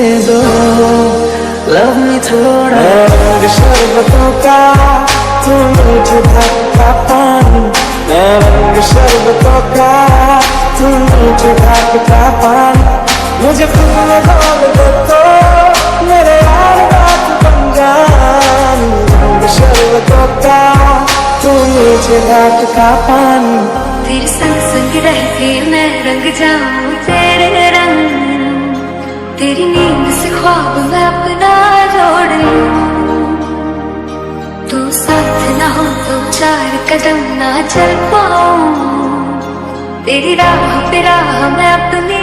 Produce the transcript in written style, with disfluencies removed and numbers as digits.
होने दो, love me थोड़ा। रंग शरबतों का तू मीठे ढाक का पानी, मैं रंग शरबतों का तू मीठे ढाक का पानी। मुझे खुद में घोल दे तो मेरे यार बात बन जानी। रंग शरबतों का तू मीठे ढाक का पानी। तेरे संग संग रह के मैं रंग जाऊं तेरे रंग, तेरी नींद से ख्वाब मैं अपना जोड़ लूं। तू साथ ना हो तो चार कदम ना चल पाऊं, तेरी राह पे राह मैं अपनी